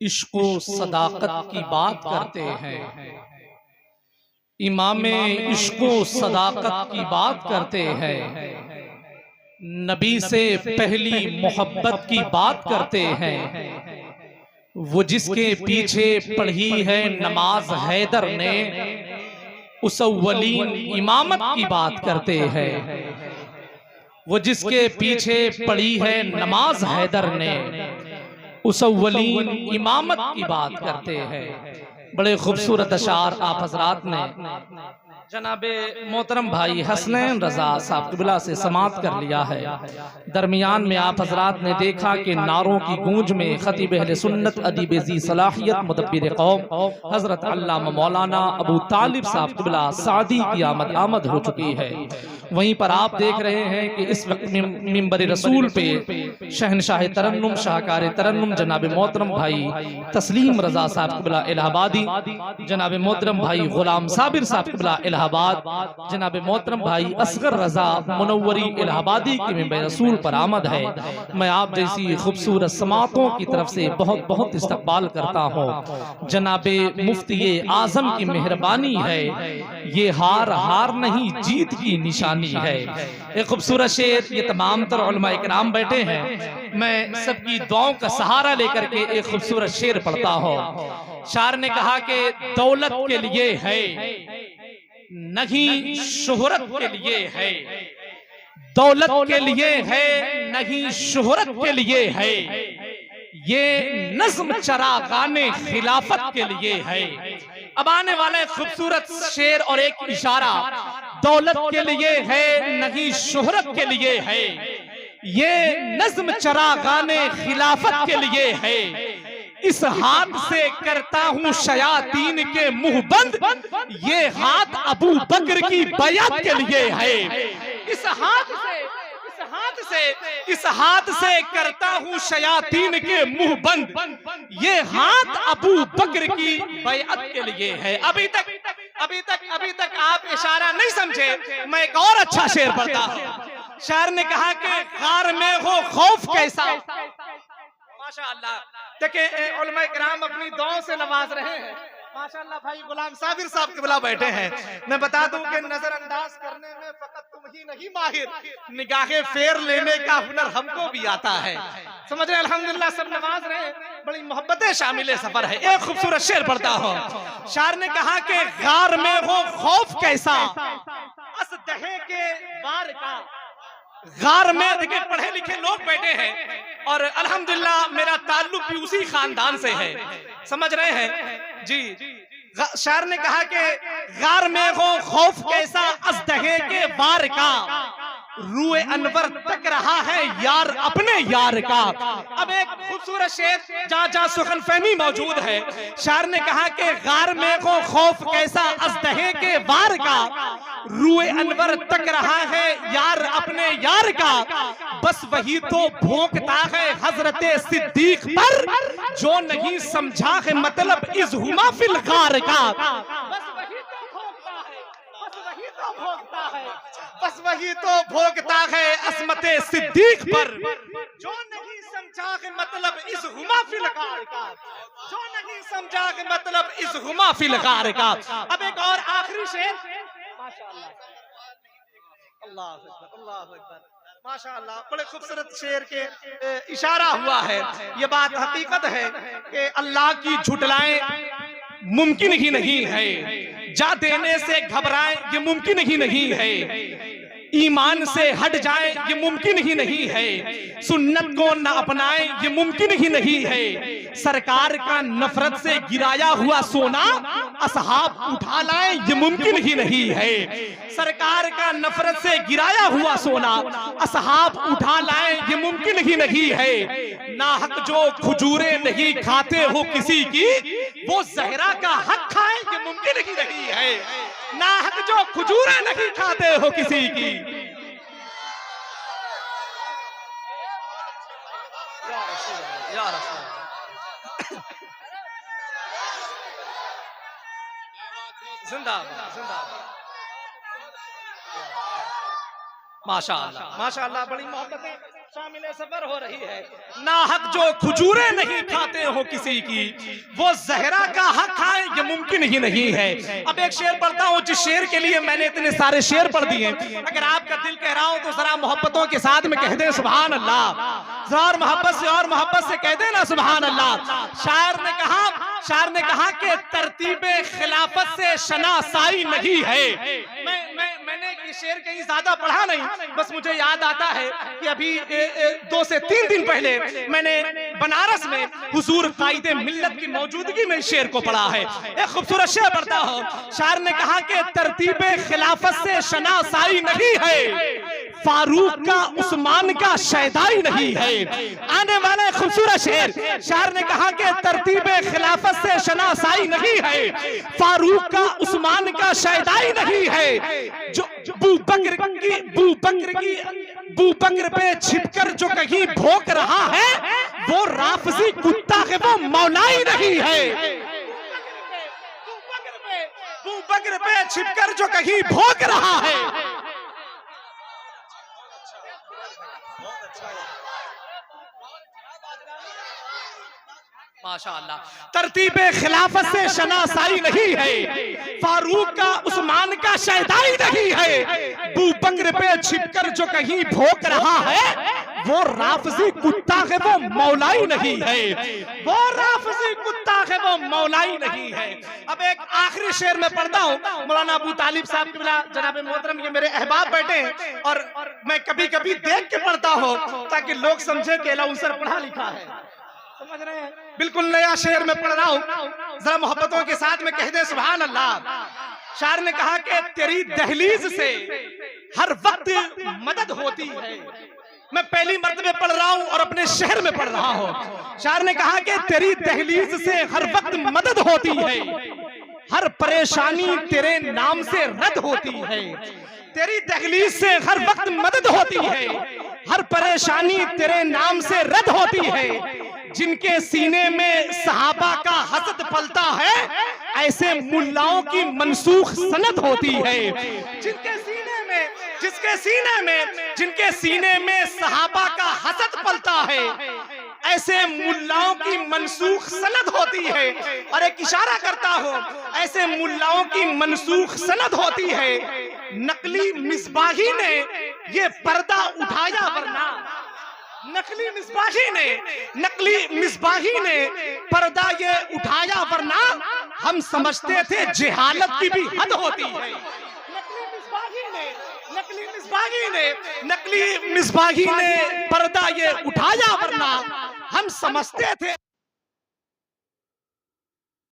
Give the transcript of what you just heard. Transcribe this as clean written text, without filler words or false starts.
इश्क व सदाकत की बात करते हैं। इमामे इश्क व सदाकत की बात करते हैं। नबी से पहली मोहब्बत की बात करते हैं। वो जिसके पीछे पढ़ी है नमाज हैदर ने, उस अव्वलीन इमामत की बात करते हैं। वो जिसके पीछे पढ़ी है नमाज हैदर ने, उस अव्वलीन इमामत की बात करते हैं। बड़े खूबसूरत अशार आप हजरात ने जनाबे मोहतरम भाई हसनैन रजा साहब क़िबला से समात कर लिया है। दरमियान में आप हजरात ने देखा कि नारों की गूंज में खतीब अहले सुन्नत अदीब ज़ी सलाहियत मुदब्बिर कौम हजरत अल्लामा मौलाना अबू तालिब साहब क़िबला सादी की आमद हो चुकी है। वहीं पर आप देख रहे हैं कि इस वक्त मिंबर रसूल पे शहनशाह तरन्नुम शाहकार तरन्नुम जनाब मोहतरम भाई तस्लीम रजा साहब क़िबला इलाहाबादी, जनाब मोहतरम भाई गुलाम साबिर साहब क़िबला इलाहाबाद, जनाब मोहतरम भाई असगर रजा मुनव्वरी इलाहाबादी की मिंबर रसूल पर आमद है। मैं आप जैसी खूबसूरत समातों की तरफ से बहुत बहुत इस्तकबाल करता हूँ। जनाबे मुफ्ती आजम की मेहरबानी है, ये हार हार नहीं जीत की निशानी है। एक खूबसूरत शेर, ये तमाम तर उलमा इकराम बैठे हैं, मैं सबकी दुआओं का सहारा लेकर के एक खूबसूरत शेर पढ़ता हूँ। शार ने कहा कि दौलत के लिए है नहीं शोहरत के लिए है, दौलत के लिए है नहीं शोहरत के लिए है, ये नज़्म चरागाने खिलाफत के लिए है। अब आने वाला खूबसूरत शेर और एक इशारा, दौलत के लिए है नहीं शोहरत के लिए है, ये नज़्म चरागाने खिलाफत के लिए है। इस हाथ से करता हूँ शयातीन के मुंह बंद, ये हाथ अबू बकर की बैअत के लिए है। इस हाथ से करता हूँ शयातीन के मुंह बंद, ये हाथ अबू बकर की बैअत के लिए है। अभी तक आप इशारा नहीं समझे, मैं एक और अच्छा शेर पढ़ता हूँ। शायर ने कहा कि गार में हो खौफ कैसा, माशाअल्लाह। देखिए उलमा इकराम अपनी दुआओं से नवाज रहे हैं। माशाअल्लाह भाई गुलाम साबिर साहब क़िबला बैठे हैं। मैं बता दूं कि नजरअंदाज करने में फकत तुम ही नहीं माहिर, निगाहे फेर लेने का हुनर हमको भी आता है। समझ रहे, अल्हम्दुलिल्लाह सब नवाज रहे, बड़ी मोहब्बतें शामिल सफर है। एक खूबसूरत शेर पढ़ता हूँ। शायर ने कहा कि गार में हो खौफ कैसा, अस दहे के वार का। गार में देखिए पढ़े लिखे लोग बैठे हैं और अल्हम्दुलिल्लाह मेरा ताल्लुक भी उसी खानदान से है। समझ रहे हैं जी। शायर ने कहा कि गार में हो खौफ कैसा, अज़दहे के वार का, रूए अनवर तक रहा है यार अपने यार का। अब एक खूबसूरत शेर जहाँ सुखन फहमी मौजूद है। शायर ने कहा कि गार में हो खौफ कैसा, अज़दहे के वार का, रूए अनवर तक रहा है यार अपने यार का। बस वही तो भोंकता है हजरते सिद्दीक पर, जो नहीं समझा है मतलब इस हुमा फिल गार का। बस वही तो भोगता है असमते सिद्दीक पर, जो नहीं समझा है मतलब इस हुमा फिल गार का, जो नहीं समझा है मतलब इस हुमा फिल गार का। अब एक और आखिरी शेर, माशाअल्लाह, अल्लाह अकबर, अल्लाह अकबर, माशाअल्लाह। बड़े खूबसूरत शेर के इशारा हुआ है। ये बात हकीकत है कि अल्लाह की झुटलाएं मुमकिन ही नहीं है, जा देने से घबराएं ये मुमकिन ही नहीं है, ईमान से हट जाए ये मुमकिन ही नहीं है, सुन्नत को न अपनाए ये मुमकिन ही नहीं है, सरकार का नफरत से गिराया हुआ सोना असहाब उठा लाए ये मुमकिन ही नहीं है, सरकार का नफरत से गिराया हुआ सोना असहाब उठा लाए ये मुमकिन ही नहीं है। नाहक जो खजूरे नहीं खाते हो किसी की, वो जहरा का हक खाए ये मुमकिन ही नहीं है। नाहक जो खजूरे नहीं खाते हो किसी की, या रसूल जिंदाबाद जिंदाबाद। माशाअल्लाह माशाअल्लाह, बड़ी मोहब्बतें शामिल सफर हो रही है। नाहक जो खजूरें नहीं खाते हो किसी की, वो जहरा का हक खाए ये मुमकिन ही नहीं है। अब एक शेर पढ़ता हूँ, जिस शेर के लिए मैंने इतने सारे शेर पढ़ दिए, अगर आपका दिल कह रहा हो तो जरा मोहब्बतों के साथ में कह दे सुभान अल्लाह, और मोहब्बत से कह दे ना सुभान अल्लाह। शायर ने कहा कि तरतीबे खिलाफत से शनासाई नहीं है। मैंने ये शेर कहीं ज्यादा पढ़ा नहीं, बस मुझे याद आता है कि अभी 2 से 3 दिन पहले मैंने बनारस में हुजूर कायदे मिल्लत की मौजूदगी में शेर को पढ़ा है। एक खूबसूरत शेर पढ़ता हूं। शायर ने कहा कि तरतीबे खिलाफत से शनासाई नहीं है, फारूक का उस्मान का शैदाई नहीं है। आने वाले खूबसूरत शेर, शायर ने कहा कि तरतीबे खिलाफत से शनासाई नहीं है, फारूक का उस्मान का शैदाई नहीं है। जो बू बकर पे छिपकर जो कहीं भौंक रहा है, वो राफजी कुत्ता है, वो मौलाई नहीं है। बू बकर पे छिपकर जो कहीं भौंक रहा है। माशाअल्लाह। तरतीबे खिलाफत से शनासाई नहीं है, फारूक का उस्मान का शैदाई नहीं है। बू बकर पे छिपकर जो कहीं भौंक रहा है, वो राफजी कुत्ता है, वो मौलाई नहीं है। वो राफजी कुत्ता है, वो मौलाई नहीं है। अब एक आखिरी शेर में पढ़ता हूँ। मौलाना अबू तालिब साहब किबला जनाब मोहतरम, ये मेरे अहबाब बैठे हैं और मैं कभी कभी देख के पढ़ता हूँ ताकि लोग समझे कि लाउंसर पढ़ा लिखा है। समझ रहे हैं? बिल्कुल नया शेर में पढ़ रहा हूँ, जरा मोहब्बतों के साथ में कह दे सुभान अल्लाह। शायर ने कहा कि तेरी दहलीज से हर वक्त मदद होती है। मैं पहली मर्तबे पढ़ रहा हूँ और अपने शहर में पढ़ रहा हूँ। शायर ने कहा कि तेरी दहलीज से हर वक्त मदद होती है, हर परेशानी तेरे नाम से रद्द होती है। तेरी दहलीज से हर वक्त मदद होती है, हर परेशानी तेरे नाम से रद्द होती है। जिनके सीने में सहाबा का हसद पलता है, ऐसे मुल्लाओं की मनसूख सनद होती है। जिनके सीने में सहाबा का हसद पलता है, ऐसे मुल्लाओं की मनसूख सनद होती है। और एक इशारा करता हूँ, ऐसे मुल्लाओं की मनसूख सनद होती है। नकली मिसबाही ने ये पर्दा उठाया, वरना नकली मिसबाही ने पर्दा ये उठाया, वरना हम समझते थे जेहालत की भी हद होती है। नकली मिसबाही ने पर्दा ये उठाया, वरना हम समझते थे